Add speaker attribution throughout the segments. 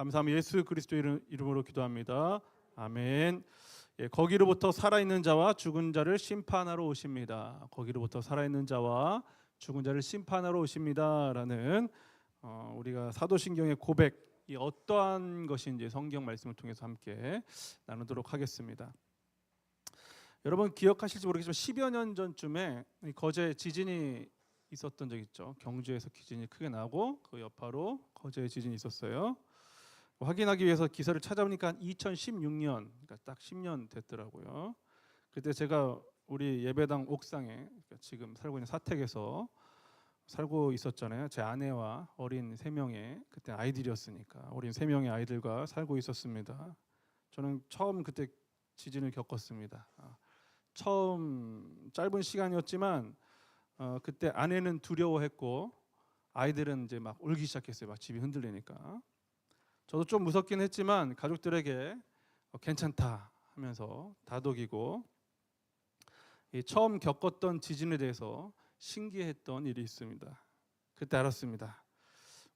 Speaker 1: 감사합니다. 예수 그리스도 이름으로 기도합니다. 아멘. 예, 거기로부터 살아있는 자와 죽은 자를 심판하러 오십니다. 거기로부터 살아있는 자와 죽은 자를 심판하러 오십니다라는 우리가 사도신경의 고백이 어떠한 것인지 성경 말씀을 통해서 함께 나누도록 하겠습니다. 여러분 기억하실지 모르겠지만 10여 년 전쯤에 거제 지진이 있었던 적 있죠. 경주에서 지진이 크게 나고 그 여파로 거제에 지진이 있었어요. 확인하기 위해서 기사를 찾아보니까 2016년, 그러니까 딱 10년 됐더라고요. 그때 제가 우리 예배당 옥상에, 그러니까 지금 살고 있는 사택에서 살고 있었잖아요. 제 아내와 어린 3명의 그때 아이들이었으니까 어린 3명의 아이들과 살고 있었습니다. 저는 처음 그때 지진을 겪었습니다. 처음 짧은 시간이었지만 그때 아내는 두려워했고 아이들은 이제 막 울기 시작했어요. 막 집이 흔들리니까. 저도 좀 무섭긴 했지만 가족들에게 괜찮다 하면서 다독이고 처음 겪었던 지진에 대해서 신기했던 일이 있습니다. 그때 알았습니다.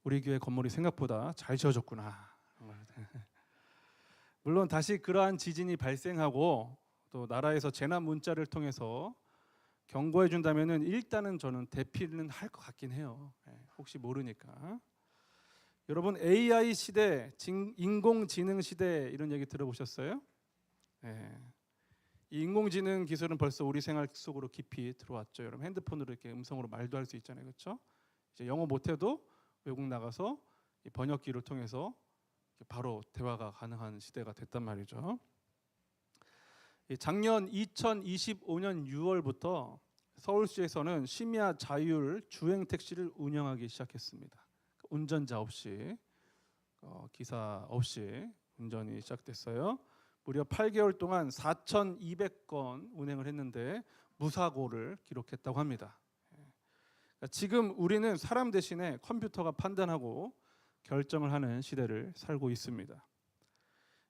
Speaker 1: 우리 교회 건물이 생각보다 잘 지어졌구나. 물론 다시 그러한 지진이 발생하고 또 나라에서 재난 문자를 통해서 경고해 준다면은 일단은 저는 대피는 할 것 같긴 해요. 혹시 모르니까. 여러분 AI 시대, 인공지능 시대 이런 얘기 들어보셨어요? 이 인공지능 기술은 벌써 우리 생활 속으로 깊이 들어왔죠. 여러분 핸드폰으로 이렇게 음성으로 말도 할 수 있잖아요, 그렇죠? 이제 영어 못해도 외국 나가서 이 번역기를 통해서 바로 대화가 가능한 시대가 됐단 말이죠. 작년 2025년 6월부터 서울시에서는 심야 자율 주행 택시를 운영하기 시작했습니다. 운전자 없이 기사 없이 운전이 시작됐어요. 무려 8개월 동안 4,200건 운행을 했는데 무사고를 기록했다고 합니다. 그러니까 지금 우리는 사람 대신에 컴퓨터가 판단하고 결정을 하는 시대를 살고 있습니다.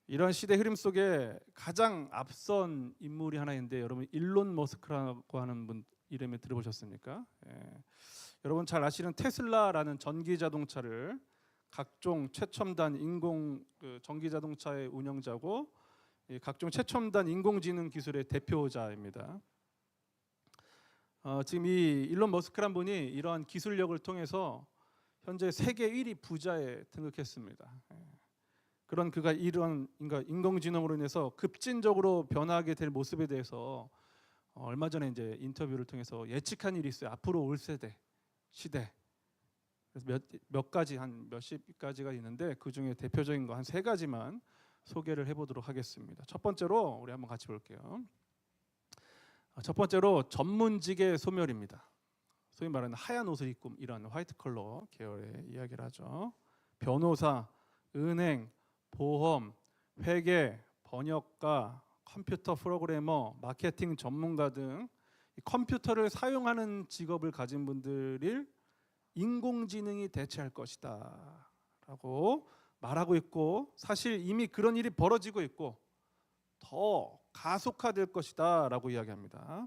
Speaker 1: 이런 시대 흐름 속에 가장 앞선 인물이 하나 있는데 여러분 일론 머스크라고 하는 분 이름을 들어보셨습니까? 여러분 잘 아시는 테슬라라는 전기 자동차를 각종 최첨단 전기 자동차의 운영자고 각종 최첨단 인공지능 기술의 대표자입니다. 지금 이 일론 머스크란 분이 이러한 기술력을 통해서 현재 세계 1위 부자에 등극했습니다. 그런 그가 이런 인공지능으로 인해서 급진적으로 변화하게 될 모습에 대해서 얼마 전에 이제 인터뷰를 통해서 예측한 일이 있어요. 앞으로 올 시대. 그래서 몇 가지 한 몇십 가지가 있는데 그 중에 대표적인 거 한 3가지만 소개를 해보도록 하겠습니다. 첫 번째로 우리 한번 같이 볼게요. 첫 번째로 전문직의 소멸입니다. 소위 말하는 하얀 옷을 입고 이런 화이트 컬러 계열의 이야기를 하죠. 변호사, 은행, 보험, 회계, 번역가, 컴퓨터 프로그래머, 마케팅 전문가 등 컴퓨터를 사용하는 직업을 가진 분들을 인공지능이 대체할 것이다 라고 말하고 있고 사실 이미 그런 일이 벌어지고 있고 더 가속화될 것이다 라고 이야기합니다.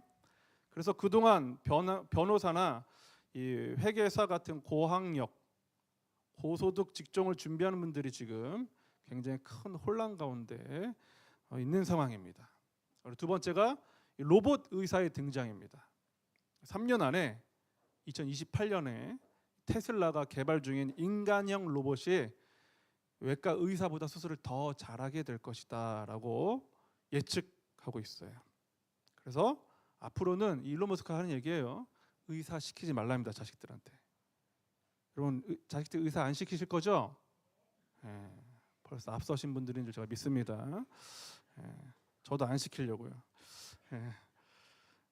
Speaker 1: 그래서 그동안 변호사나 이 회계사 같은 고학력, 고소득 직종을 준비하는 분들이 지금 굉장히 큰 혼란 가운데 있는 상황입니다. 두 번째가 로봇 의사의 등장입니다. 3년 안에 2028년에 테슬라가 개발 중인 인간형 로봇이 외과 의사보다 수술을 더 잘하게 될 것이다 라고 예측하고 있어요. 그래서 앞으로는 일론 머스크가 하는 얘기예요. 의사 시키지 말랍니다. 자식들한테. 여러분 자식들 의사 안 시키실 거죠? 벌써 앞서신 분들인 줄 제가 믿습니다. 저도 안 시키려고요.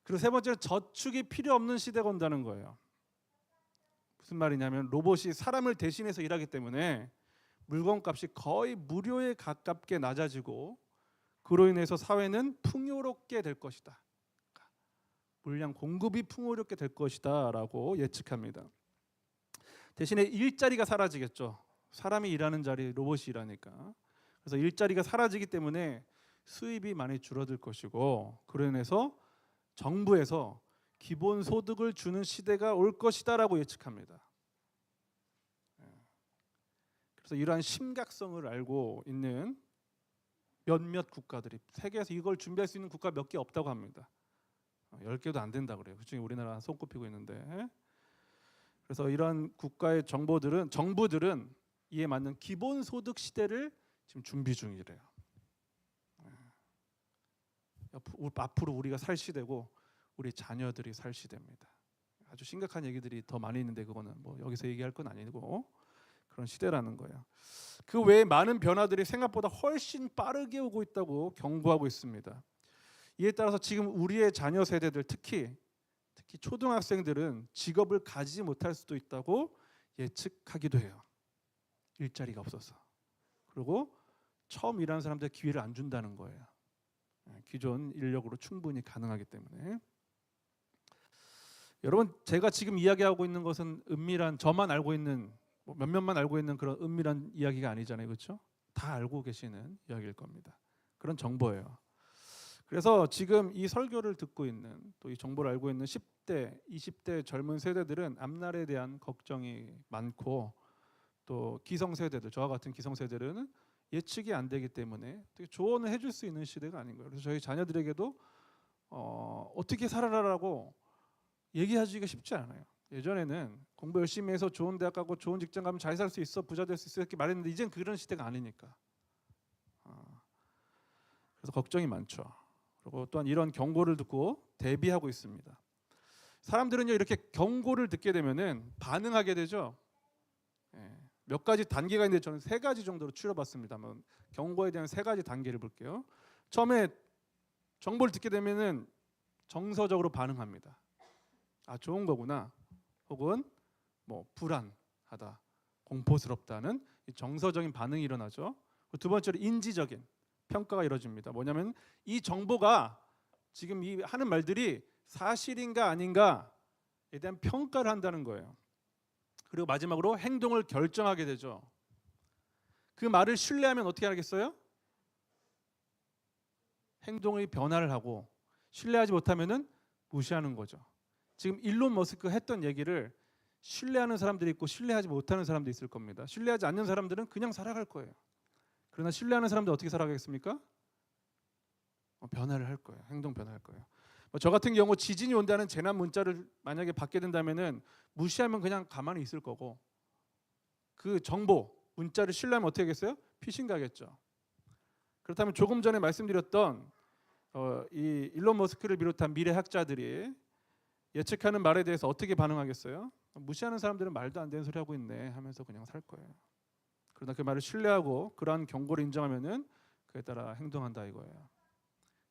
Speaker 1: 그리고 세 번째는 저축이 필요 없는 시대가 온다는 거예요. 무슨 말이냐면 로봇이 사람을 대신해서 일하기 때문에 물건값이 거의 무료에 가깝게 낮아지고 그로 인해서 사회는 풍요롭게 될 것이다. 물량 공급이 풍요롭게 될 것이다 라고 예측합니다. 대신에 일자리가 사라지겠죠. 사람이 일하는 자리 로봇이 일하니까. 그래서 일자리가 사라지기 때문에 수입이 많이 줄어들 것이고 그로 인해서 정부에서 기본소득을 주는 시대가 올 것이다 라고 예측합니다. 그래서 이러한 심각성을 알고 있는 몇몇 국가들이, 세계에서 이걸 준비할 수 있는 국가 몇 개 없다고 합니다. 10개도 안 된다 그래요. 그중에 우리나라 손꼽히고 있는데, 그래서 이런 국가의 정부들은 이에 맞는 기본소득 시대를 지금 준비 중이래요. 앞으로 우리가 살 시대고 우리 자녀들이 살 시대입니다. 아주 심각한 얘기들이 더 많이 있는데 그거는 뭐 여기서 얘기할 건 아니고 그런 시대라는 거예요. 그 외에 많은 변화들이 생각보다 훨씬 빠르게 오고 있다고 경고하고 있습니다. 이에 따라서 지금 우리의 자녀 세대들, 특히 초등학생들은 직업을 가지지 못할 수도 있다고 예측하기도 해요. 일자리가 없어서. 그리고 처음 일하는 사람들 기회를 안 준다는 거예요. 기존 인력으로 충분히 가능하기 때문에. 여러분, 제가 지금 이야기하고 있는 것은 은밀한, 저만 알고 있는, 몇몇만 알고 있는 그런 은밀한 이야기가 아니잖아요, 그렇죠? 다 알고 계시는 이야기일 겁니다. 그런 정보예요. 그래서 지금 이 설교를 듣고 있는, 또 이 정보를 알고 있는 10대, 20대 젊은 세대들은 앞날에 대한 걱정이 많고, 또 기성세대들, 저와 같은 기성세대들은 예측이 안 되기 때문에 되게 조언을 해줄 수 있는 시대가 아닌 거예요. 그래서 저희 자녀들에게도 어떻게 살아라라고 얘기하기가 쉽지 않아요. 예전에는 공부 열심히 해서 좋은 대학 가고 좋은 직장 가면 잘 살 수 있어, 부자 될 수 있어 이렇게 말했는데 이젠 그런 시대가 아니니까. 그래서 걱정이 많죠. 그리고 또한 이런 경고를 듣고 대비하고 있습니다. 사람들은요, 이렇게 경고를 듣게 되면은 반응하게 되죠. 몇 가지 단계가 있는데 저는 3가지 정도로 추려봤습니다만, 경고에 대한 3가지 단계를 볼게요. 처음에 정보를 듣게 되면은 정서적으로 반응합니다. 아, 좋은 거구나. 혹은 뭐 불안하다, 공포스럽다는 정서적인 반응이 일어나죠. 두 번째로 인지적인 평가가 이루어집니다. 뭐냐면 이 정보가 지금 이 하는 말들이 사실인가 아닌가에 대한 평가를 한다는 거예요. 그리고 마지막으로 행동을 결정하게 되죠. 그 말을 신뢰하면 어떻게 하겠어요? 행동의 변화를 하고, 신뢰하지 못하면은 무시하는 거죠. 지금 일론 머스크가 했던 얘기를 신뢰하는 사람들이 있고 신뢰하지 못하는 사람도 있을 겁니다. 신뢰하지 않는 사람들은 그냥 살아갈 거예요. 그러나 신뢰하는 사람들 어떻게 살아가겠습니까? 변화를 할 거예요. 행동 변화할 거예요. 저 같은 경우 지진이 온다는 재난 문자를 만약에 받게 된다면은 무시하면 그냥 가만히 있을 거고, 그 정보 문자를 신뢰하면 어떻게 하겠어요? 피신 가겠죠. 그렇다면 조금 전에 말씀드렸던 이 일론 머스크를 비롯한 미래학자들이 예측하는 말에 대해서 어떻게 반응하겠어요? 무시하는 사람들은 말도 안 되는 소리 하고 있네 하면서 그냥 살 거예요. 그러나 그 말을 신뢰하고 그러한 경고를 인정하면은 그에 따라 행동한다 이거예요.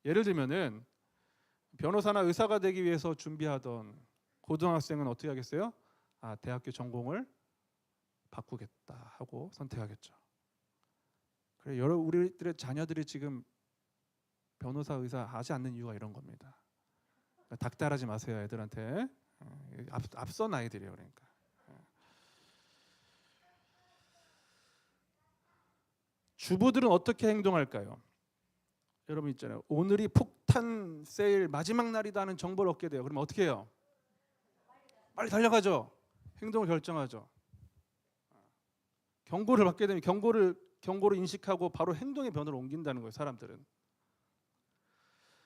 Speaker 1: 예를 들면은 변호사나 의사가 되기 위해서 준비하던 고등학생은 어떻게 하겠어요? 아, 대학교 전공을 바꾸겠다 하고 선택하겠죠. 그래, 우리들의 자녀들이 지금 변호사, 의사 하지 않는 이유가 이런 겁니다. 닥달하지 마세요, 애들한테. 앞선 아이들이에요, 그러니까. 주부들은 어떻게 행동할까요? 여러분 있잖아요. 오늘이 폭탄 세일 마지막 날이다 하는 정보를 얻게 돼요. 그러면 어떻게 해요? 빨리 달려가죠. 행동을 결정하죠. 경고를 받게 되면 경고를 인식하고 바로 행동의 변화를 옮긴다는 거예요, 사람들은.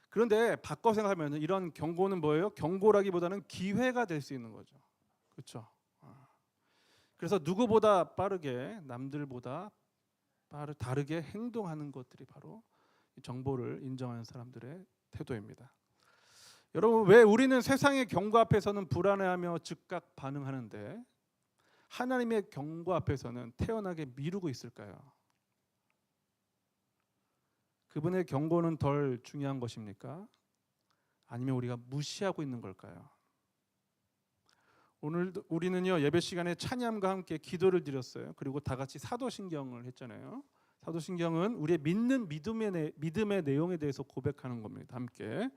Speaker 1: 그런데 바꿔 생각하면 이런 경고는 뭐예요? 경고라기보다는 기회가 될 수 있는 거죠. 그렇죠? 그래서 누구보다 빠르게, 남들보다 다르게 행동하는 것들이 바로 정보를 인정하는 사람들의 태도입니다. 여러분, 왜 우리는 세상의 경고 앞에서는 불안해하며 즉각 반응하는데 하나님의 경고 앞에서는 태연하게 미루고 있을까요? 그분의 경고는 덜 중요한 것입니까? 아니면 우리가 무시하고 있는 걸까요? 오늘 우리는요, 예배 시간에 찬양과 함께 기도를 드렸어요. 그리고 다 같이 사도신경을 했잖아요. 사도신경은 우리의 믿음의 내용에 대해서 고백하는 겁니다. 함께.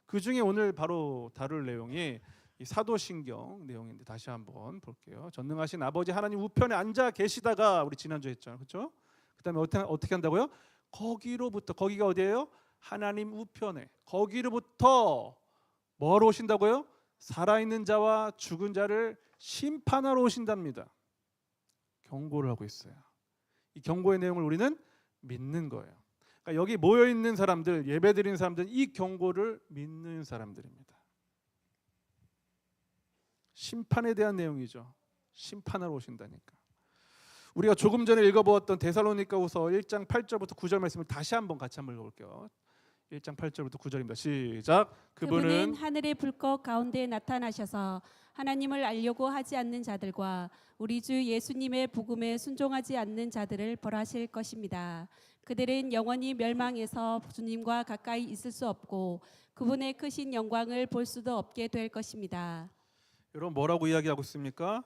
Speaker 1: 그 중에 오늘 바로 다룰 내용이 이 사도신경 내용인데 다시 한번 볼게요. 전능하신 아버지 하나님 우편에 앉아 계시다가 우리 지난주에 했잖아요. 그렇죠? 그다음에 어떻게 한다고요? 거기로부터, 거기가 어디예요? 하나님 우편에. 거기로부터 뭐하러 오신다고요? 살아있는 자와 죽은 자를 심판하러 오신답니다. 경고를 하고 있어요. 이 경고의 내용을 우리는 믿는 거예요. 그러니까 여기 모여 있는 사람들, 예배드리는 사람들은 이 경고를 믿는 사람들입니다. 심판에 대한 내용이죠. 심판하러 오신다니까. 우리가 조금 전에 읽어보았던 데살로니가후서 1장 8절부터 9절 말씀을 다시 한번 같이 한번 읽어볼게요. 1장 8절부터 9절입니다. 시작.
Speaker 2: 그분은 하늘의 불꽃 가운데 나타나셔서 하나님을 알려고 하지 않는 자들과 우리 주 예수님의 복음에 순종하지 않는 자들을 벌하실 것입니다. 그들은 영원히 멸망해서 주님과 가까이 있을 수 없고 그분의 크신 영광을 볼 수도 없게 될 것입니다.
Speaker 1: 여러분 뭐라고 이야기하고 있습니까?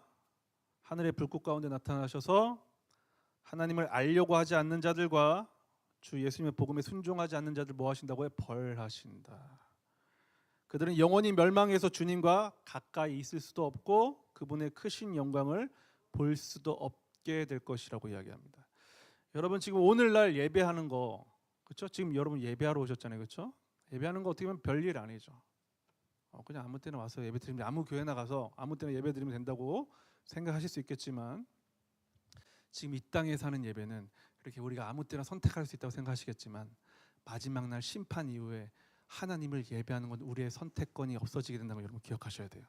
Speaker 1: 하늘의 불꽃 가운데 나타나셔서 하나님을 알려고 하지 않는 자들과 주 예수님의 복음에 순종하지 않는 자들 뭐 하신다고요? 벌하신다. 그들은 영원히 멸망해서 주님과 가까이 있을 수도 없고 그분의 크신 영광을 볼 수도 없게 될 것이라고 이야기합니다. 여러분 지금 오늘날 예배하는 거 그렇죠? 지금 여러분 예배하러 오셨잖아요, 그렇죠? 예배하는 거 어떻게 보면 별일 아니죠. 그냥 아무 때나 와서 예배 드리면 아무 교회 나가서 아무 때나 예배 드리면 된다고 생각하실 수 있겠지만 지금 이 땅에 사는 예배는 그렇게 우리가 아무 때나 선택할 수 있다고 생각하시겠지만 마지막 날 심판 이후에 하나님을 예배하는 건 우리의 선택권이 없어지게 된다는 걸 여러분 기억하셔야 돼요.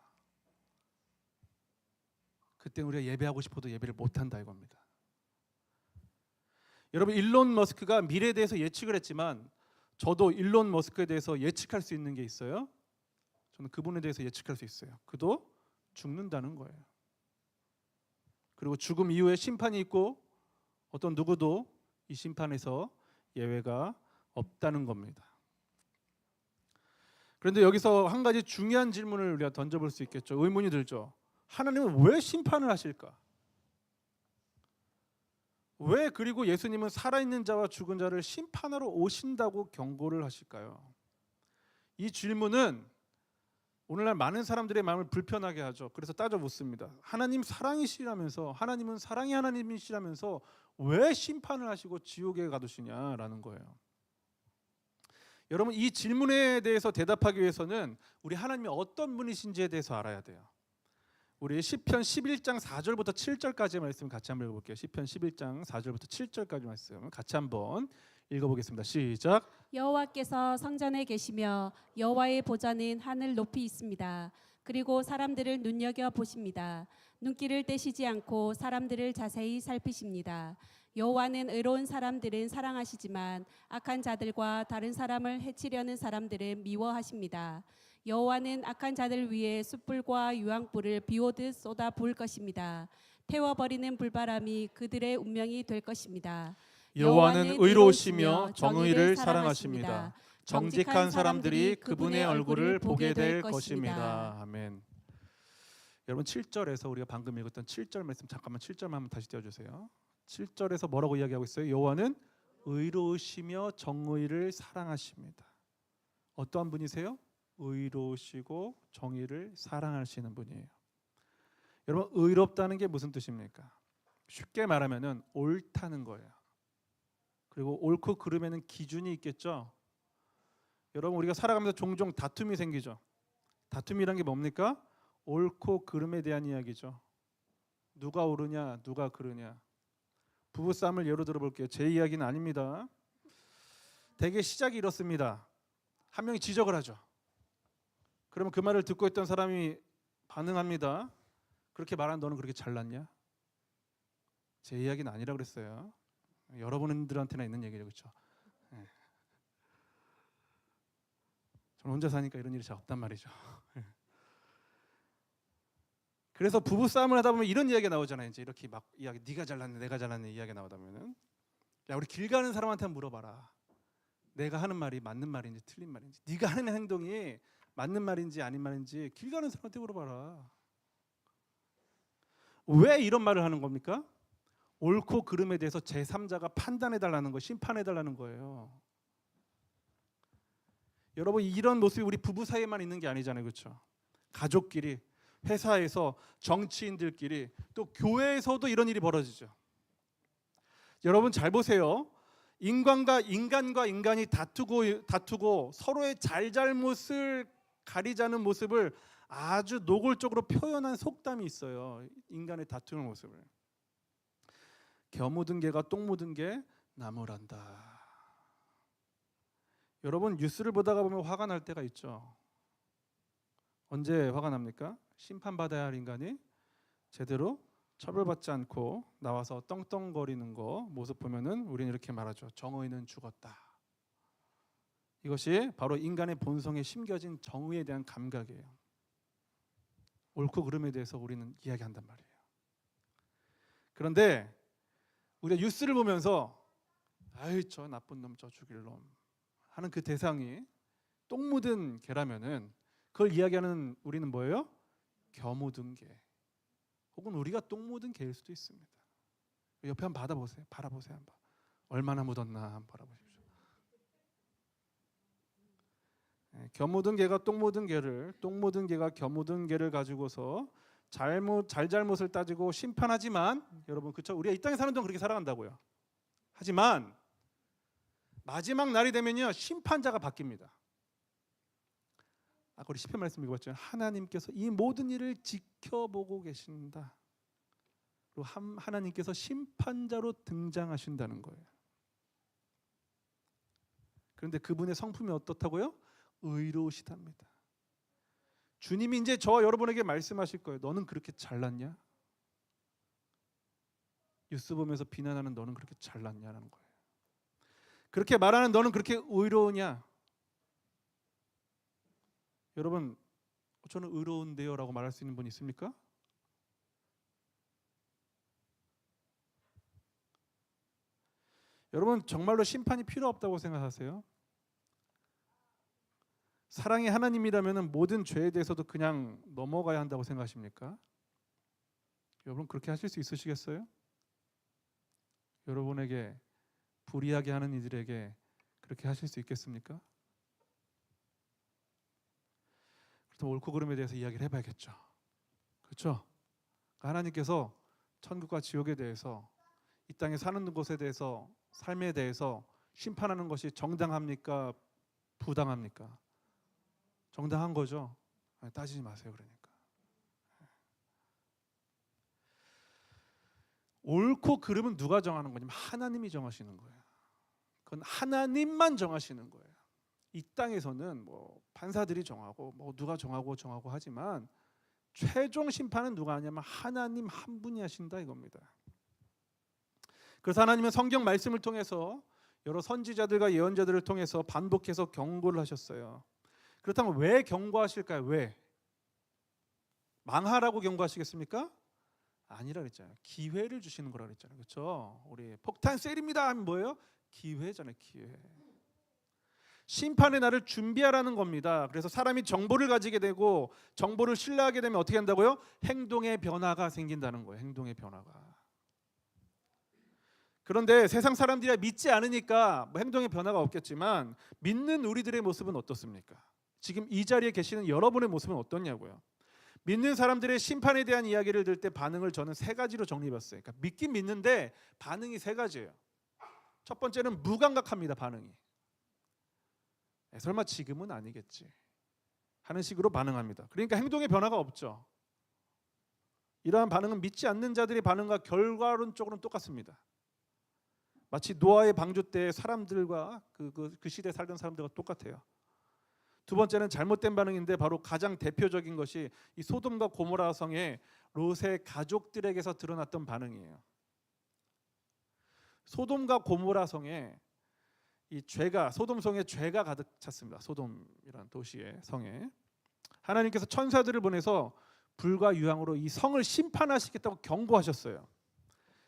Speaker 1: 그때 우리가 예배하고 싶어도 예배를 못한다 이겁니다. 여러분 일론 머스크가 미래에 대해서 예측을 했지만 저도 일론 머스크에 대해서 예측할 수 있는 게 있어요. 저는 그분에 대해서 예측할 수 있어요. 그도 죽는다는 거예요. 그리고 죽음 이후에 심판이 있고 어떤 누구도 이 심판에서 예외가 없다는 겁니다. 그런데 여기서 한 가지 중요한 질문을 우리가 던져볼 수 있겠죠. 의문이 들죠. 하나님은 왜 심판을 하실까? 왜 그리고 예수님은 살아있는 자와 죽은 자를 심판하러 오신다고 경고를 하실까요? 이 질문은 오늘날 많은 사람들의 마음을 불편하게 하죠. 그래서 따져 묻습니다. 하나님 사랑이시라면서 하나님은 사랑의 하나님이시라면서 왜 심판을 하시고 지옥에 가두시냐라는 거예요. 여러분 이 질문에 대해서 대답하기 위해서는 우리 하나님이 어떤 분이신지에 대해서 알아야 돼요. 우리 시편 11장 4절부터 7절까지의 말씀 같이 한번 읽어볼게요. 시편 11장 4절부터 7절까지 말씀 같이 한번 읽어보겠습니다. 시작.
Speaker 2: 여호와께서 성전에 계시며 여호와의 보좌는 하늘 높이 있습니다. 그리고 사람들을 눈여겨 보십니다. 눈길을 떼시지 않고 사람들을 자세히 살피십니다. 여호와는 의로운 사람들은 사랑하시지만 악한 자들과 다른 사람을 해치려는 사람들은 미워하십니다. 여호와는 악한 자들 위에 숯불과 유황불을 비오듯 쏟아 부을 것입니다. 태워버리는 불바람이 그들의 운명이 될 것입니다.
Speaker 1: 여호와는 의로우시며 정의를 사랑하십니다. 정직한 사람들이 그분의 얼굴을 보게 될 것입니다. 아멘. 여러분 7절에서 우리가 방금 읽었던 7절 말씀 잠깐만 7절만 한번 다시 띄워주세요. 7절에서 뭐라고 이야기하고 있어요? 여호와는 의로우시며 정의를 사랑하십니다. 어떠한 분이세요? 의로우시고 정의를 사랑하시는 분이에요. 여러분 의롭다는 게 무슨 뜻입니까? 쉽게 말하면은 옳다는 거예요. 그리고 옳고 그름에는 기준이 있겠죠. 여러분 우리가 살아가면서 종종 다툼이 생기죠. 다툼이란 게 뭡니까? 옳고 그름에 대한 이야기죠. 누가 옳으냐 누가 그르냐. 부부싸움을 예로 들어볼게요. 제 이야기는 아닙니다. 대개 시작이 이렇습니다. 한 명이 지적을 하죠. 그러면 그 말을 듣고 있던 사람이 반응합니다. 그렇게 말한 너는 그렇게 잘났냐? 제 이야기는 아니라고 그랬어요. 여러분들한테나 있는 얘기죠, 그렇죠? 네. 저는 혼자 사니까 이런 일이 잘 없단 말이죠. 그래서 부부 싸움을 하다 보면 이런 이야기가 나오잖아요. 이제 이렇게 막 이야기, 네가 잘났네, 내가 잘났네 이야기가 나오다 보면은, 야 우리 길 가는 사람한테 한번 물어봐라. 내가 하는 말이 맞는 말인지 틀린 말인지, 네가 하는 행동이 맞는 말인지 아닌 말인지 길 가는 사람한테 물어봐라. 왜 이런 말을 하는 겁니까? 옳고 그름에 대해서 제3자가 판단해달라는 거, 심판해달라는 거예요. 여러분 이런 모습이 우리 부부 사이에만 있는 게 아니잖아요, 그렇죠? 가족끼리, 회사에서, 정치인들끼리, 또 교회에서도 이런 일이 벌어지죠. 여러분 잘 보세요. 인간과 인간이 다투고 서로의 잘잘못을 가리자는 모습을 아주 노골적으로 표현한 속담이 있어요. 인간의 다투는 모습을. 겨 묻은 개가 똥 묻은 게 나무란다. 여러분 뉴스를 보다가 보면 화가 날 때가 있죠. 언제 화가 납니까? 심판받아야 할 인간이 제대로 처벌받지 않고 나와서 떵떵거리는 거 모습 보면은 우리는 이렇게 말하죠. 정의는 죽었다. 이것이 바로 인간의 본성에 심겨진 정의에 대한 감각이에요. 옳고 그름에 대해서 우리는 이야기한단 말이에요. 그런데 우리가 뉴스를 보면서 아이 저 나쁜 놈, 저 죽일 놈 하는 그 대상이 똥 묻은 개라면은 그걸 이야기하는 우리는 뭐예요? 겨 묻은 개. 혹은 우리가 똥 묻은 개일 수도 있습니다. 옆에 한번 바라보세요. 한번. 얼마나 묻었나 한번 바라보십시오. 겨 묻은 개가 똥 묻은 개를, 똥 묻은 개가 겨 묻은 개를 가지고서 잘잘못을 따지고 심판하지만, 여러분 그렇죠? 우리가 이 땅에 사는 동안 그렇게 살아간다고요. 하지만 마지막 날이 되면요 심판자가 바뀝니다. 아까 우리 시편 말씀 읽어봤죠. 하나님께서 이 모든 일을 지켜보고 계신다. 그리고 하나님께서 심판자로 등장하신다는 거예요. 그런데 그분의 성품이 어떻다고요? 의로우시답니다. 주님이 이제 저와 여러분에게 말씀하실 거예요. 너는 그렇게 잘났냐? 뉴스 보면서 비난하는 너는 그렇게 잘났냐라는 거예요. 그렇게 말하는 너는 그렇게 의로우냐? 여러분 저는 의로운데요 라고 말할 수 있는 분 있습니까? 여러분 정말로 심판이 필요 없다고 생각하세요? 사랑의 하나님이라면 모든 죄에 대해서도 그냥 넘어가야 한다고 생각하십니까? 여러분 그렇게 하실 수 있으시겠어요? 여러분에게 불이하게 하는 이들에게 그렇게 하실 수 있겠습니까? 그렇다면 옳고 그름에 대해서 이야기를 해봐야겠죠. 그렇죠? 하나님께서 천국과 지옥에 대해서 이 땅에 사는 곳에 대해서 삶에 대해서 심판하는 것이 정당합니까? 부당합니까? 정당한 거죠. 따지지 마세요. 그러니까 옳고 그름은 누가 정하는 거냐면 하나님이 정하시는 거예요. 그건 하나님만 정하시는 거예요. 이 땅에서는 뭐 판사들이 정하고 뭐 누가 정하고 하지만 최종 심판은 누가 하냐면 하나님 한 분이 하신다 이겁니다. 그래서 하나님은 성경 말씀을 통해서 여러 선지자들과 예언자들을 통해서 반복해서 경고를 하셨어요. 그렇다면 왜 경고하실까요? 왜? 망하라고 경고하시겠습니까? 아니라 그랬잖아요. 기회를 주시는 거라 그랬잖아요. 그렇죠? 우리 폭탄 셀입니다 하면 뭐예요? 기회잖아요. 기회. 심판의 날을 준비하라는 겁니다. 그래서 사람이 정보를 가지게 되고 정보를 신뢰하게 되면 어떻게 한다고요? 행동의 변화가 생긴다는 거예요. 행동의 변화가. 그런데 세상 사람들이 믿지 않으니까 뭐 행동의 변화가 없겠지만 믿는 우리들의 모습은 어떻습니까? 지금 이 자리에 계시는 여러분의 모습은 어떠냐고요? 믿는 사람들의 심판에 대한 이야기를 들을 때 반응을 저는 세 가지로 정리해봤어요. 그러니까 믿긴 믿는데 반응이 세 가지예요. 첫 번째는 무감각합니다. 반응이. 설마 지금은 아니겠지 하는 식으로 반응합니다. 그러니까 행동의 변화가 없죠. 이러한 반응은 믿지 않는 자들의 반응과 결과론적으로는 똑같습니다. 마치 노아의 방주 때 사람들과 그 시대에 살던 사람들과 똑같아요. 두 번째는 잘못된 반응인데 바로 가장 대표적인 것이 이 소돔과 고모라 성의 롯의 가족들에게서 드러났던 반응이에요. 소돔과 고모라 성에 이 죄가, 소돔 성에 죄가 가득 찼습니다. 소돔이라는 도시의 성에 하나님께서 천사들을 보내서 불과 유황으로 이 성을 심판하시겠다고 경고하셨어요.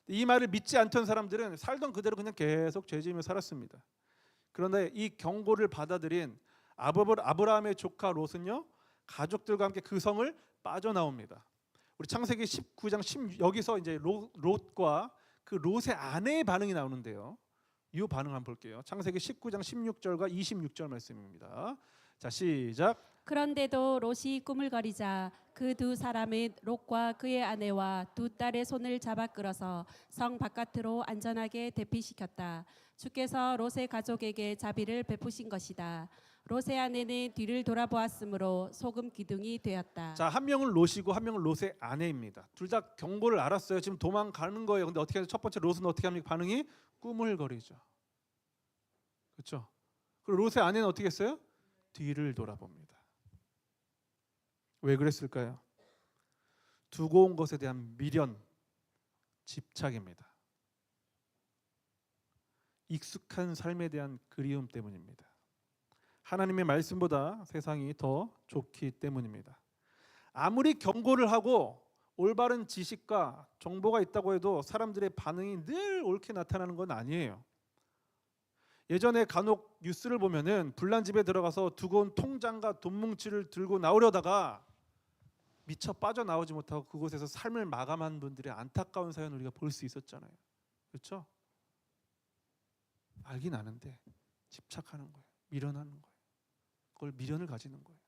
Speaker 1: 이 말을 믿지 않던 사람들은 살던 그대로 그냥 계속 죄지으며 살았습니다. 그런데 이 경고를 받아들인 아브라함의 조카 롯은요 가족들과 함께 그 성을 빠져나옵니다. 우리 창세기 19장 10 여기서 이제 롯과 그 롯의 아내의 반응이 나오는데요. 이 반응 한번 볼게요. 창세기 19장 16절과 26절 말씀입니다. 자 시작.
Speaker 2: 그런데도 롯이 꾸물거리자 그 두 사람은 롯과 그의 아내와 두 딸의 손을 잡아 끌어서 성 바깥으로 안전하게 대피시켰다. 주께서 롯의 가족에게 자비를 베푸신 것이다. 롯의 아내는 뒤를 돌아보았으므로 소금 기둥이 되었다.
Speaker 1: 자, 한 명은 롯이고 한 명은 롯의 아내입니다. 둘 다 경고를 알았어요. 지금 도망가는 거예요. 근데 어떻게 하죠? 첫 번째 롯은 어떻게 합니까? 반응이 꾸물거리죠. 그렇죠? 그리고 롯의 아내는 어떻게 했어요? 뒤를 돌아봅니다. 왜 그랬을까요? 두고 온 것에 대한 미련, 집착입니다. 익숙한 삶에 대한 그리움 때문입니다. 하나님의 말씀보다 세상이 더 좋기 때문입니다. 아무리 경고를 하고 올바른 지식과 정보가 있다고 해도 사람들의 반응이 늘 옳게 나타나는 건 아니에요. 예전에 간혹 뉴스를 보면은 불난 집에 들어가서 두고 온 통장과 돈뭉치를 들고 나오려다가 미처 빠져나오지 못하고 그곳에서 삶을 마감한 분들의 안타까운 사연을 우리가 볼 수 있었잖아요. 그렇죠? 알긴 아는데 집착하는 거예요. 미련하는 거예요. 그걸 미련을 가지는 거예요.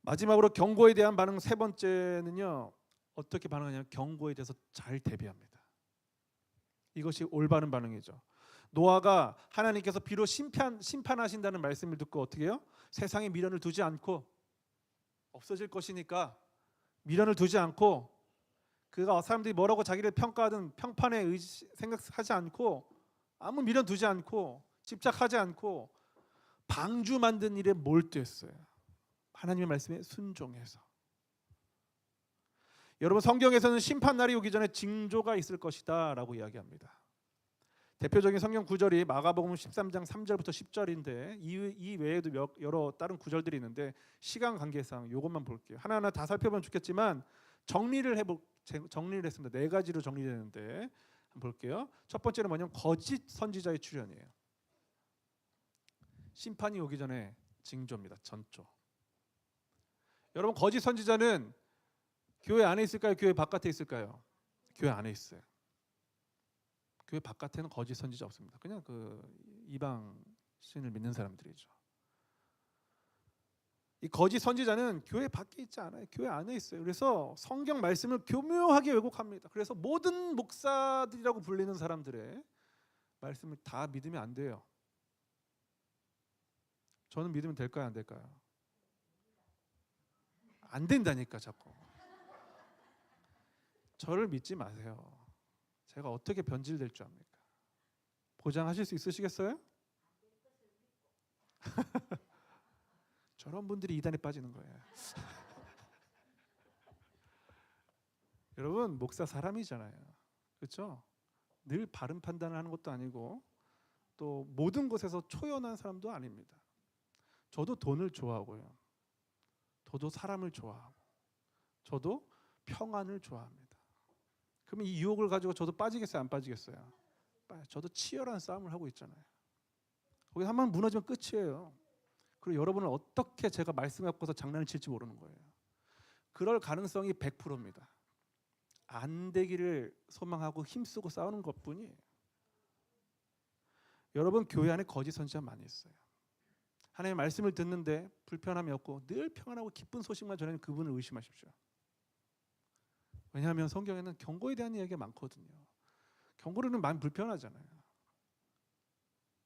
Speaker 1: 마지막으로 경고에 대한 반응 세 번째는요. 어떻게 반응하냐면 경고에 대해서 잘 대비합니다. 이것이 올바른 반응이죠. 노아가 하나님께서 비록 심판하신다는 말씀을 듣고 어떻게 해요? 세상에 미련을 두지 않고 없어질 것이니까 미련을 두지 않고 그가 사람들이 뭐라고 자기를 평가하든 평판에 생각하지 않고 아무 미련 두지 않고 집착하지 않고 방주 만든 일에 몰두했어요. 하나님의 말씀에 순종해서. 여러분 성경에서는 심판 날이 오기 전에 징조가 있을 것이다 라고 이야기합니다. 대표적인 성경 구절이 마가복음 13장 3절부터 10절인데 이 외에도 여러 다른 구절들이 있는데 시간 관계상 이것만 볼게요. 하나하나 다 살펴보면 좋겠지만 정리를 했습니다. 네 가지로 정리되는데 한번 볼게요. 첫 번째는 뭐냐면 거짓 선지자의 출현이에요. 심판이 오기 전에 징조입니다. 전조. 여러분 거짓 선지자는 교회 안에 있을까요? 교회 바깥에 있을까요? 교회 안에 있어요. 교회 바깥에는 거짓 선지자 없습니다. 그냥 그 이방 신을 믿는 사람들이죠. 이 거짓 선지자는 교회 밖에 있지 않아요. 교회 안에 있어요. 그래서 성경 말씀을 교묘하게 왜곡합니다. 그래서 모든 목사들이라고 불리는 사람들의 말씀을 다 믿으면 안 돼요. 저는 믿으면 될까요? 안 될까요? 안 된다니까 자꾸. 저를 믿지 마세요. 제가 어떻게 변질될 줄 압니까? 보장하실 수 있으시겠어요? 저런 분들이 이단에 빠지는 거예요. 여러분 목사 사람이잖아요. 그렇죠? 늘 바른 판단을 하는 것도 아니고 또 모든 것에서 초연한 사람도 아닙니다. 저도 돈을 좋아하고요. 저도 사람을 좋아하고 저도 평안을 좋아합니다. 그러면 이 유혹을 가지고 저도 빠지겠어요? 안 빠지겠어요? 저도 치열한 싸움을 하고 있잖아요. 거기 한 번 무너지면 끝이에요. 그리고 여러분은 어떻게 제가 말씀 갖고서 장난을 칠지 모르는 거예요. 그럴 가능성이 100%입니다. 안 되기를 소망하고 힘쓰고 싸우는 것뿐이에요. 여러분 교회 안에 거짓 선지자 많이 있어요. 하나님의 말씀을 듣는데 불편함이 없고 늘 평안하고 기쁜 소식만 전하는 그분을 의심하십시오. 왜냐하면 성경에는 경고에 대한 이야기가 많거든요. 경고로는 많이 불편하잖아요.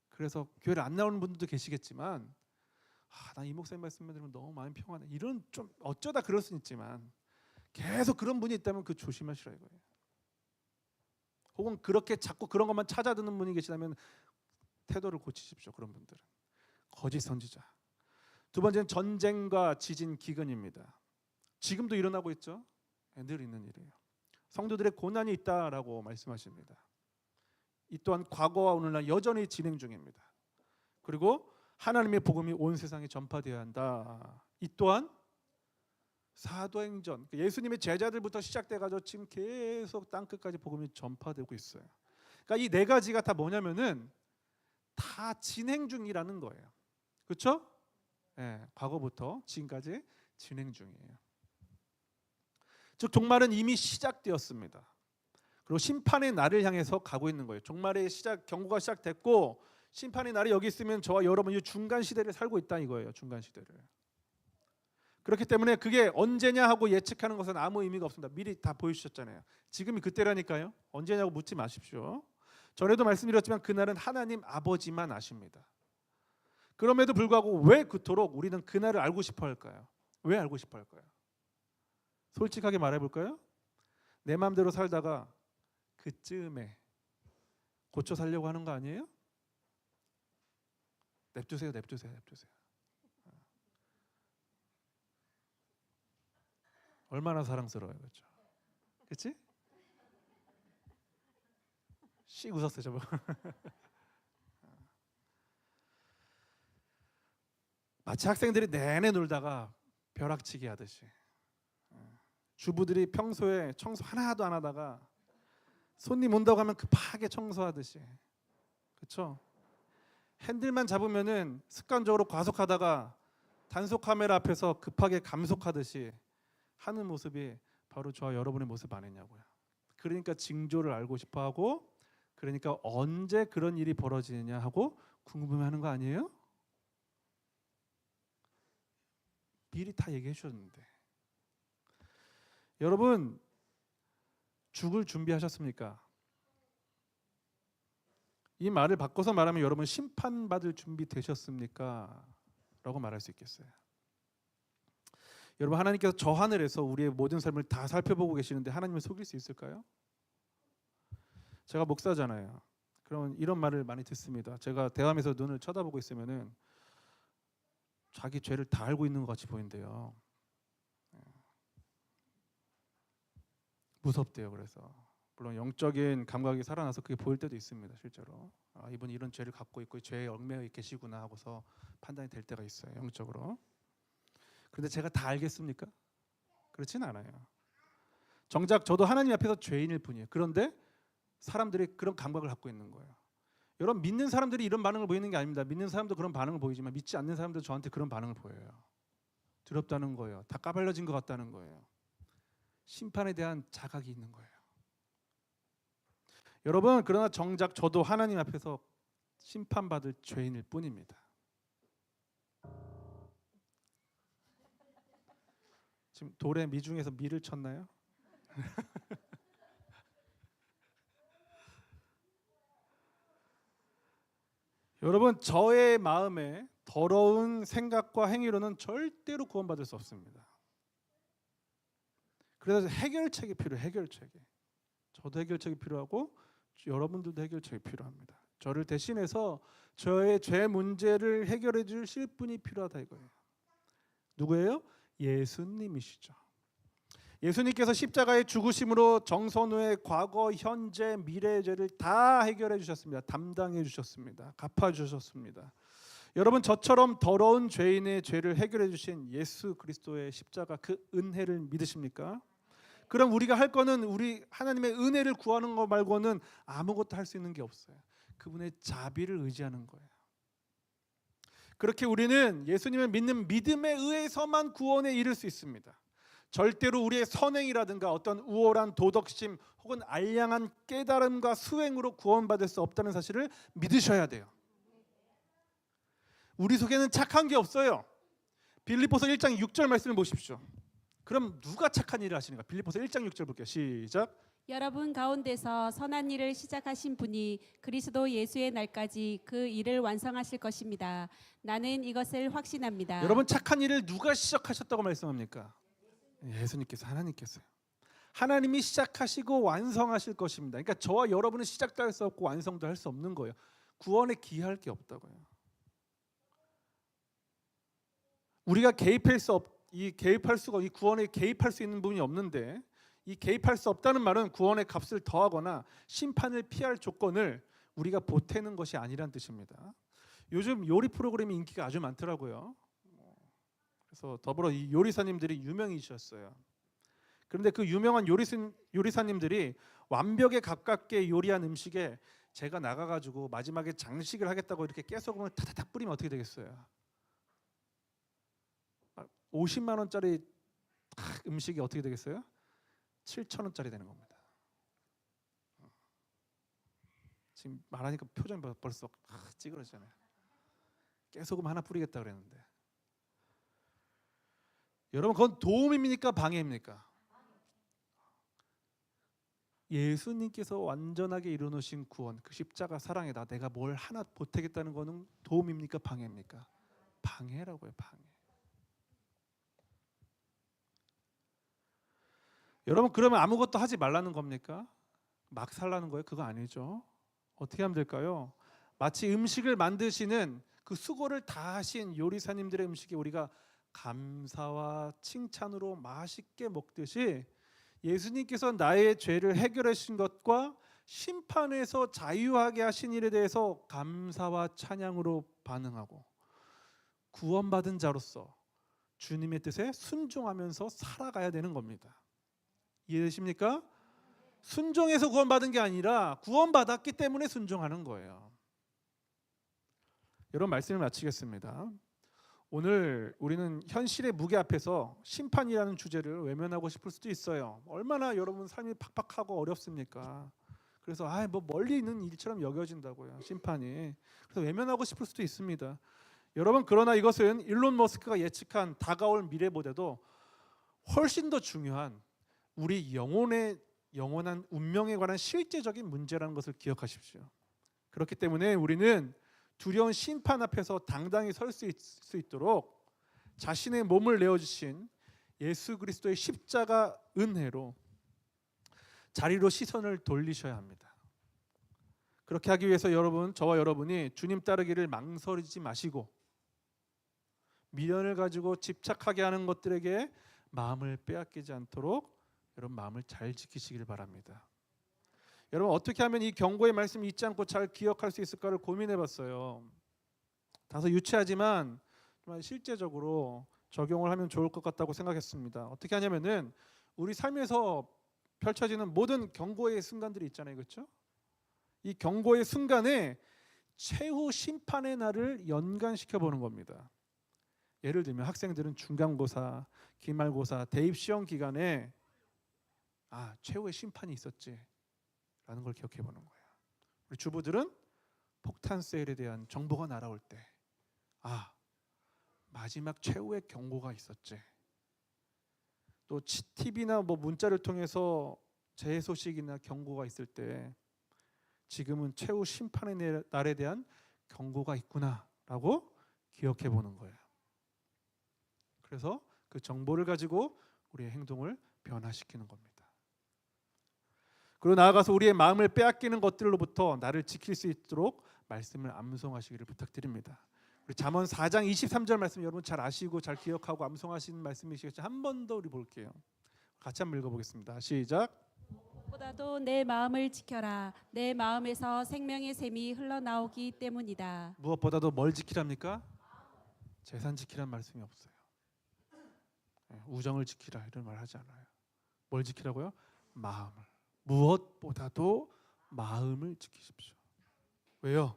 Speaker 1: 그래서 교회를 안 나오는 분들도 계시겠지만 난 이 목사님 말씀만 들으면 너무 마음이 평안해. 이런 좀 어쩌다 그럴 수는 있지만 계속 그런 분이 있다면 그 조심하시라 이거예요. 혹은 그렇게 자꾸 그런 것만 찾아 듣는 분이 계시다면 태도를 고치십시오. 그런 분들은. 거짓 선지자. 두 번째는 전쟁과 지진 기근입니다. 지금도 일어나고 있죠. 늘 있는 일이에요. 성도들의 고난이 있다라고 말씀하십니다. 이 또한 과거와 오늘날 여전히 진행 중입니다. 그리고 하나님의 복음이 온 세상에 전파되어야 한다. 이 또한 사도행전 예수님의 제자들부터 시작돼가지고 지금 계속 땅끝까지 복음이 전파되고 있어요. 그러니까 이 네 가지가 다 뭐냐면은 다 진행 중이라는 거예요. 그렇죠? 네, 과거부터 지금까지 진행 중이에요. 즉 종말은 이미 시작되었습니다. 그리고 심판의 날을 향해서 가고 있는 거예요. 종말의 경고가 시작됐고 심판의 날이 여기 있으면 저와 여러분 이 중간 시대를 살고 있다 이거예요. 중간 시대를. 그렇기 때문에 그게 언제냐 하고 예측하는 것은 아무 의미가 없습니다. 미리 다 보여주셨잖아요. 지금이 그때라니까요. 언제냐고 묻지 마십시오. 전에도 말씀드렸지만 그날은 하나님 아버지만 아십니다. 그럼에도 불구하고 왜 그토록 우리는 그날을 알고 싶어 할까요? 왜 알고 싶어 할까요? 솔직하게 말해 볼까요? 내 마음대로 살다가 그쯤에 고쳐 살려고 하는 거 아니에요? 냅두세요. 얼마나 사랑스러워요, 그렇죠? 그렇지? 씩 웃었어요, 저거. 마치 학생들이 내내 놀다가 벼락치기 하듯이 주부들이 평소에 청소 하나도 안 하다가 손님 온다고 하면 급하게 청소하듯이, 그렇죠? 핸들만 잡으면은 습관적으로 과속하다가 단속 카메라 앞에서 급하게 감속하듯이 하는 모습이 바로 저와 여러분의 모습 아니냐고요. 그러니까 징조를 알고 싶어하고, 그러니까 언제 그런 일이 벌어지느냐 하고 궁금해하는 거 아니에요? 미리 다 얘기해 주셨는데. 여러분, 죽을 준비하셨습니까? 이 말을 바꿔서 말하면 여러분 심판받을 준비 되셨습니까? 라고 말할 수 있겠어요. 여러분, 하나님께서 저 하늘에서 우리의 모든 삶을 다 살펴보고 계시는데 하나님을 속일 수 있을까요? 제가 목사잖아요. 그러면 이런 말을 많이 듣습니다. 제가 대화하면서 눈을 쳐다보고 있으면은 자기 죄를 다 알고 있는 것 같이 보인대요. 무섭대요. 그래서 물론 영적인 감각이 살아나서 그게 보일 때도 있습니다. 실제로 이분이 이런 죄를 갖고 있고 죄에 얽매여 계시구나 하고서 판단이 될 때가 있어요. 영적으로. 그런데 제가 다 알겠습니까? 그렇진 않아요. 정작 저도 하나님 앞에서 죄인일 뿐이에요. 그런데 사람들이 그런 감각을 갖고 있는 거예요. 여러분, 믿는 사람들이 이런 반응을 보이는 게 아닙니다. 믿는 사람도 그런 반응을 보이지만 믿지 않는 사람도 저한테 그런 반응을 보여요. 두렵다는 거예요. 다 까발려진 것 같다는 거예요. 심판에 대한 자각이 있는 거예요. 여러분, 그러나 정작 저도 하나님 앞에서 심판받을 죄인일 뿐입니다. 지금 돌에 미중에서 미를 쳤나요? 여러분, 저의 마음에 더러운 생각과 행위로는 절대로 구원받을 수 없습니다. 그래서 해결책이 필요해요. 해결책이. 저도 해결책이 필요하고 여러분들도 해결책이 필요합니다. 저를 대신해서 저의 죄 문제를 해결해 주실 분이 필요하다 이거예요. 누구예요? 예수님이시죠. 예수님께서 십자가의 죽으심으로 정선우의 과거, 현재, 미래의 죄를 다 해결해 주셨습니다. 담당해 주셨습니다. 갚아 주셨습니다. 여러분, 저처럼 더러운 죄인의 죄를 해결해 주신 예수 그리스도의 십자가, 그 은혜를 믿으십니까? 그럼 우리가 할 거는 우리 하나님의 은혜를 구하는 거 말고는 아무것도 할 수 있는 게 없어요. 그분의 자비를 의지하는 거예요. 그렇게 우리는 예수님을 믿는 믿음에 의해서만 구원에 이를 수 있습니다. 절대로 우리의 선행이라든가 어떤 우월한 도덕심 혹은 알량한 깨달음과 수행으로 구원받을 수 없다는 사실을 믿으셔야 돼요. 우리 속에는 착한 게 없어요. 빌립보서 1장 6절 말씀을 보십시오. 그럼 누가 착한 일을 하시는가? 빌립보서 1장 6절 볼게요. 시작.
Speaker 2: 여러분 가운데서 선한 일을 시작하신 분이 그리스도 예수의 날까지 그 일을 완성하실 것입니다. 나는 이것을 확신합니다.
Speaker 1: 여러분, 착한 일을 누가 시작하셨다고 말씀합니까? 예수님께서, 하나님께서요. 하나님이 시작하시고 완성하실 것입니다. 그러니까 저와 여러분은 시작도 할 수 없고 완성도 할 수 없는 거예요. 구원에 기여할 게 없다고요. 우리가 개입할 수가, 이 구원에 개입할 수 있는 부분이 없는데, 이 개입할 수 없다는 말은 구원의 값을 더하거나 심판을 피할 조건을 우리가 보태는 것이 아니란 뜻입니다. 요즘 요리 프로그램이 인기가 아주 많더라고요. 그래서 더불어 이 요리사님들이 유명이셨어요. 그런데 그 유명한 요리사님들이 완벽에 가깝게 요리한 음식에 제가 나가가지고 마지막에 장식을 하겠다고 이렇게 깨소금을 타타닥 뿌리면 어떻게 되겠어요? 50만 원짜리 음식이 어떻게 되겠어요? 7천 원짜리 되는 겁니다. 지금 말하니까 표정이 벌써 찌그러지잖아요. 깨소금 하나 뿌리겠다 그랬는데, 여러분, 그건 도움입니까? 방해입니까? 예수님께서 완전하게 이루어놓으신 구원, 그 십자가 사랑에다 내가 뭘 하나 보태겠다는 거는 도움입니까? 방해입니까? 방해라고요. 방해. 여러분, 그러면 아무것도 하지 말라는 겁니까? 막 살라는 거예요? 그거 아니죠. 어떻게 하면 될까요? 마치 음식을 만드시는 그 수고를 다 하신 요리사님들의 음식이 우리가 감사와 칭찬으로 맛있게 먹듯이 예수님께서 나의 죄를 해결해 주신 것과 심판에서 자유하게 하신 일에 대해서 감사와 찬양으로 반응하고 구원받은 자로서 주님의 뜻에 순종하면서 살아가야 되는 겁니다. 이해되십니까? 순종해서 구원받은 게 아니라 구원받았기 때문에 순종하는 거예요. 여러분, 말씀을 마치겠습니다. 오늘 우리는 현실의 무게 앞에서 심판이라는 주제를 외면하고 싶을 수도 있어요. 얼마나 여러분 삶이 팍팍하고 어렵습니까? 그래서 뭐 멀리 있는 일처럼 여겨진다고요, 심판이. 그래서 외면하고 싶을 수도 있습니다. 여러분, 그러나 이것은 일론 머스크가 예측한 다가올 미래보다도 훨씬 더 중요한 우리 영원한 운명에 관한 실제적인 문제라는 것을 기억하십시오. 그렇기 때문에 우리는 두려운 심판 앞에서 당당히 설 수 있도록 자신의 몸을 내어주신 예수 그리스도의 십자가 은혜로 자리로 시선을 돌리셔야 합니다. 그렇게 하기 위해서 저와 여러분이 주님 따르기를 망설이지 마시고 미련을 가지고 집착하게 하는 것들에게 마음을 빼앗기지 않도록 여러분 마음을 잘 지키시길 바랍니다. 여러분, 어떻게 하면 이 경고의 말씀을 잊지 않고 잘 기억할 수 있을까를 고민해봤어요. 다소 유치하지만 정말 실제적으로 적용을 하면 좋을 것 같다고 생각했습니다. 어떻게 하냐면은 우리 삶에서 펼쳐지는 모든 경고의 순간들이 있잖아요, 그렇죠? 이 경고의 순간에 최후 심판의 날을 연관시켜 보는 겁니다. 예를 들면 학생들은 중간고사, 기말고사, 대입시험 기간에 최후의 심판이 있었지 라는 걸 기억해 보는 거예요. 우리 주부들은 폭탄 세일에 대한 정보가 날아올 때 마지막 최후의 경고가 있었지. 또 TV나 문자를 통해서 재해 소식이나 경고가 있을 때 지금은 최후 심판의 날에 대한 경고가 있구나라고 기억해 보는 거예요. 그래서 그 정보를 가지고 우리의 행동을 변화시키는 겁니다. 그리고 나아가서 우리의 마음을 빼앗기는 것들로부터 나를 지킬 수 있도록 말씀을 암송하시기를 부탁드립니다. 우리 잠언 4장 23절 말씀 여러분 잘 아시고 잘 기억하고 암송하시는 말씀이시겠죠? 한 번 더 우리 볼게요. 같이 한번 읽어보겠습니다. 시작.
Speaker 2: 무엇보다도 내 마음을 지켜라. 내 마음에서 생명의 샘이 흘러나오기 때문이다.
Speaker 1: 무엇보다도 뭘 지키랍니까? 재산 지키란 말씀이 없어요. 우정을 지키라 이런 말 하지 않아요. 뭘 지키라고요? 마음을. 무엇보다도 마음을 지키십시오. 왜요?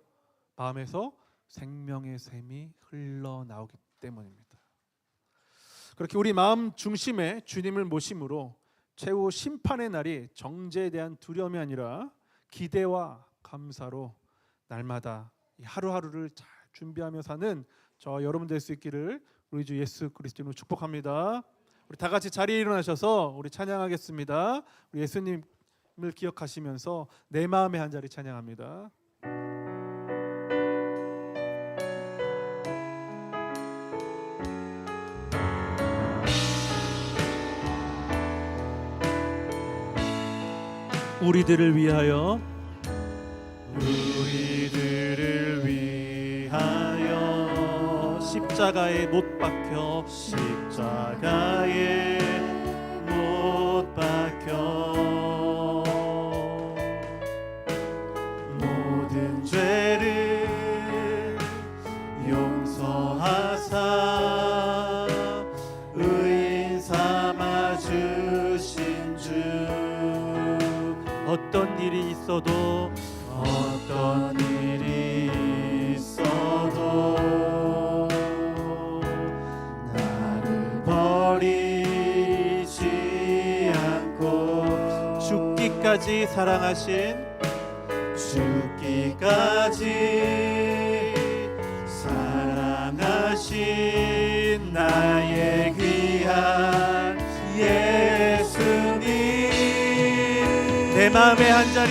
Speaker 1: 마음에서 생명의 샘이 흘러나오기 때문입니다. 그렇게 우리 마음 중심에 주님을 모심으로 최후 심판의 날이 정죄에 대한 두려움이 아니라 기대와 감사로 날마다 하루하루를 잘 준비하며 사는 저 여러분 될 수 있기를 우리 주 예수 그리스도로 축복합니다. 우리 다 같이 자리에 일어나셔서 우리 찬양하겠습니다. 우리 예수님을 기억하시면서 내 마음의 한 자리 찬양합니다. 우리들을 위하여 십자가에 못 박혀
Speaker 3: 모든 죄를 용서하사 의인 삼아 주신 주
Speaker 1: 어떤 일이 있어도
Speaker 3: 나를 버리지 않고
Speaker 1: 죽기까지 사랑하신
Speaker 3: 나의 귀한 예수님
Speaker 1: 내
Speaker 3: 내 마음의 한 자리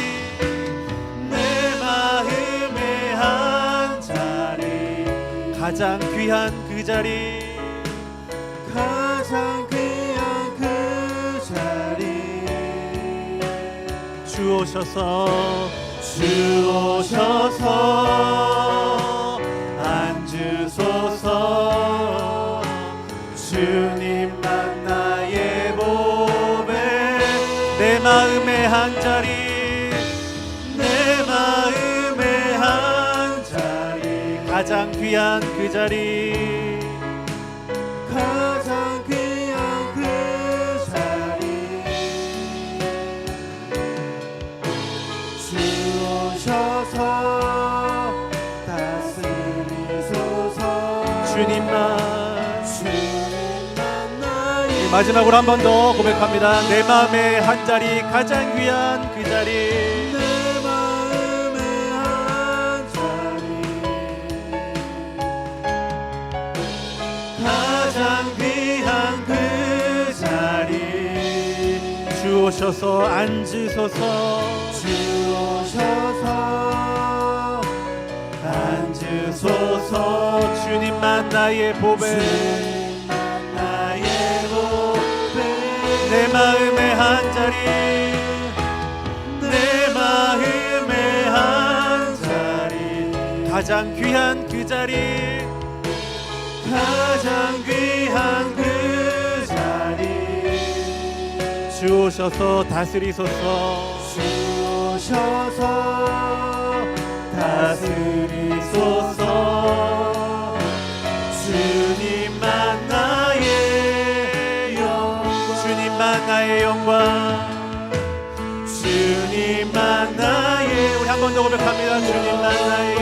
Speaker 3: 내 마음의 한 자리 가장 귀한 그 자리 가장 귀한 그 자리 주 오셔서 앉으소서 주님만 나의 보배 내 마음의 한 자리 내 마음의 한 자리 가장 귀한 그 자리 가장 귀한 그 자리 주 오셔서 다스리소서 주님만 나의 마지막으로 한 번 더 고백합니다. 내 마음의 한 자리 가장 귀한 그 자리 내 마음의 한 자리 가장 귀한 그 자리 주 오셔서 앉으소서 주 오셔서 앉으소서 주님만 나의 보배 내 마음의 한 자리 내 마음의 한 자리 가장 귀한 그 자리 가장 귀한 그 자리 주 오셔서 다스리소서 주 오셔서 다스리소서 주님만 나의 영광 주님만 나의 영광 주님만 나의 우리 한 번 더 고백합니다. 주님만 나의